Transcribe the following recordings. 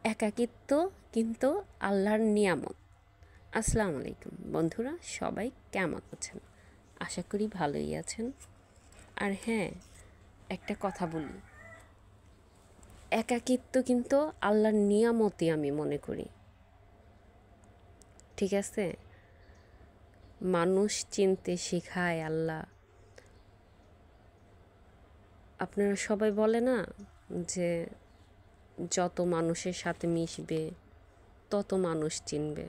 একাকিত্ব কিন্তু আল্লাহর নিয়ামত। আসসালামু আলাইকুম বন্ধুরা, সবাই কেমন আছেন? আশা করি ভালোই আছেন। আর হ্যাঁ, একটা কথা বলি, একাকিত্ব কিন্তু আল্লাহর নিয়ামতই আমি মনে করি। ঠিক আছে, মানুষ চিনতে শেখায় আল্লাহ। আপনারা সবাই বলে না যে যত মানুষের সাথে মিশবে তত মানুষ চিনবে।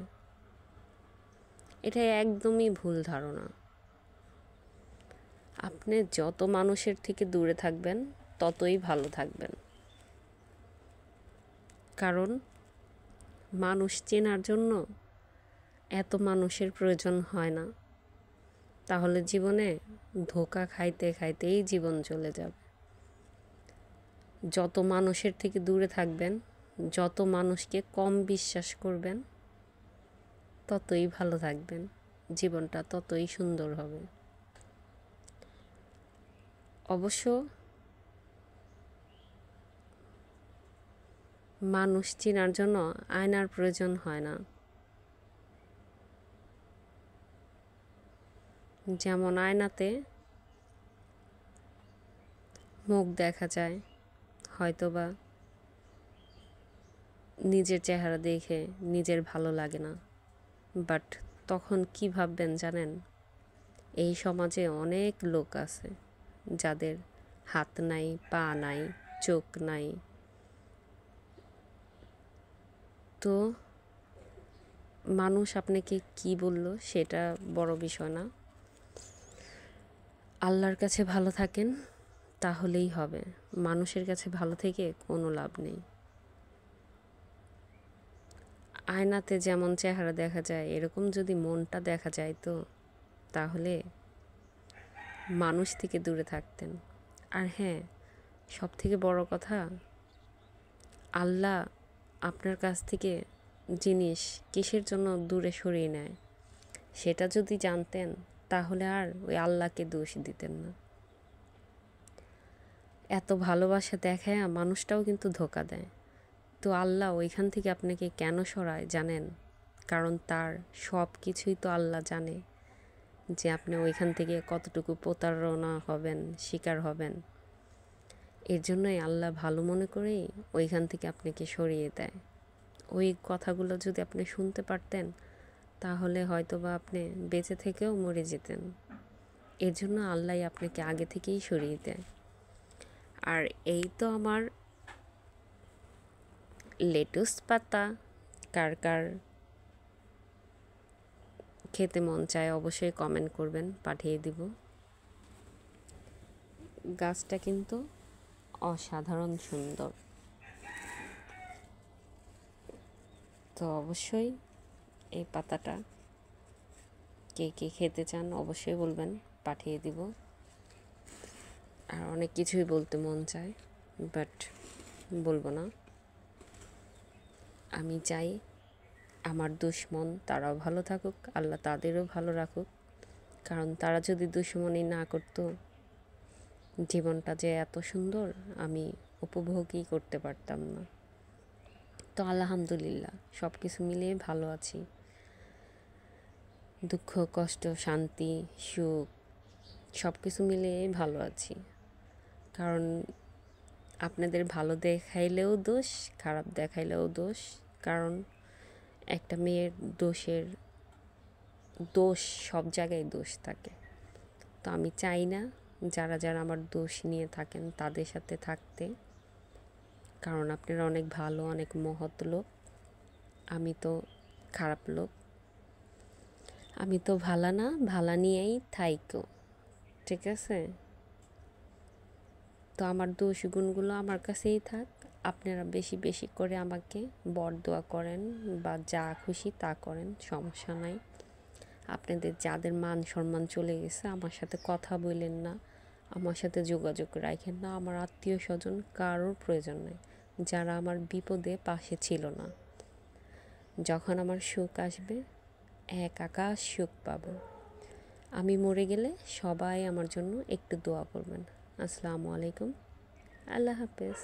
এটা একদমই ভুল ধারণা। আপনি যত মানুষের থেকে দূরে থাকবেন ততই ভালো থাকবেন, কারণ মানুষ চেনার জন্য এত মানুষের প্রয়োজন হয় না। তাহলে জীবনে ধোঁকা খাইতে খাইতেই জীবন চলে যাবে। যত মানুষের থেকে দূরে থাকবেন, যত মানুষকে কম বিশ্বাস করবেন, ততই ভালো থাকবেন, জীবনটা ততই সুন্দর হবে। অবশ্য মানুষ চেনার জন্য আয়নার প্রয়োজন হয় না। যেমন আয়নাতে মুখ দেখা যায়, হয়তোবা নিজের চেহারা দেখে নিজের ভালো লাগে না, বাট তখন কি ভাববেন জানেন? এই সমাজে অনেক লোক আছে যাদের হাত নাই, পা নাই, চোখ নাই। তো মানুষ আপনাকে কি বলল সেটা বড় বিষয় না। আল্লাহর কাছে ভালো থাকেন, তাহলেই হবে। মানুষের কাছে ভালো থেকে কোনো লাভ নেই। আয়নাতে যেমন চেহারা দেখা যায়, এরকম যদি মনটা দেখা যায় তো তাহলে মানুষ থেকে দূরে থাকতেন। আর হ্যাঁ, সব থেকে বড় কথা, আল্লাহ আপনার কাছ থেকে জিনিস কিসের জন্য দূরে সরিয়ে নেয় সেটা যদি জানতেন তাহলে আর ওই আল্লাহকে দোষ দিতেন না। এত ভালোবাসা দেখায় মানুষটাও কিন্তু ধোঁকা দেয়। তো আল্লাহ ওইখান থেকে আপনাকে কেন সরায় জানেন? কারণ তার সব কিছুই তো আল্লাহ জানে, যে আপনি ওইখান থেকে কতটুকু প্রতারণা হবেন, শিকার হবেন। এর জন্যই আল্লাহ ভালো মনে করেই ওইখান থেকে আপনাকে সরিয়ে দেয়। ওই কথাগুলো যদি আপনি শুনতে পারতেন তাহলে হয়তোবা আপনি বেঁচে থেকেও মরে যেতেন। এর জন্য আল্লাহ আপনাকে আগে থেকেই সরিয়ে দেয়। আর এই তো আমার লেটুস পাতা, কার কার খেতে মন চায় অবশ্যই কমেন্ট করবেন, পাঠিয়ে দিব। গাছটা কিন্তু অসাধারণ সুন্দর। তো অবশ্যই এই পাতাটা কে কে খেতে চান অবশ্যই বলবেন, পাঠিয়ে দিব। আর অনেক কিছুই বলতে মন চায়, বাট বলবো না। আমি চাই আমার দুশ্মন তারাও ভালো থাকুক, আল্লাহ তাদেরও ভালো রাখুক। কারণ তারা যদি দুশ্মনী না করতো, জীবনটা যে এত সুন্দর আমি উপভোগই করতে পারতাম না। তো আলহামদুলিল্লাহ সব কিছু মিলিয়ে ভালো আছি। দুঃখ, কষ্ট, শান্তি, সুখ সব কিছু মিলিয়ে ভালো আছি। কারণ আপনাদের ভালো দেখাইলেও দোষ, খারাপ দেখাইলেও দোষ। কারণ একটা মেয়ের দোষ সব জায়গায় দোষ থাকে। তো আমি চাই না যারা যারা আমার দোষ নিয়ে থাকেন তাদের সাথে থাকতে। কারণ আপনারা অনেক ভালো, অনেক মহৎ লোক। আমি তো খারাপ লোক। আমি তো ভালা না, ভালা নিয়েই থাইকো। ঠিক আছে? তো আমার দোষ গুণগুলো আমার কাছেই থাক। আপনারা বেশি বেশি করে আমাকে বরদোয়া করেন বা যা খুশি তা করেন, সমস্যা নাই। আপনাদের যাদের মান সম্মান চলে গেছে আমার সাথে কথা বললেন না, আমার সাথে যোগাযোগ রাখেন না। আমার আত্মীয় স্বজন কারোর প্রয়োজন নেই, যারা আমার বিপদে পাশে ছিল না। যখন আমার সুখ আসবে এক আকাশ সুখ পাবো। আমি মরে গেলে সবাই আমার জন্য একটু দোয়া করবেন। আসসালামু আলাইকুম, আল্লাহ হাফেজ।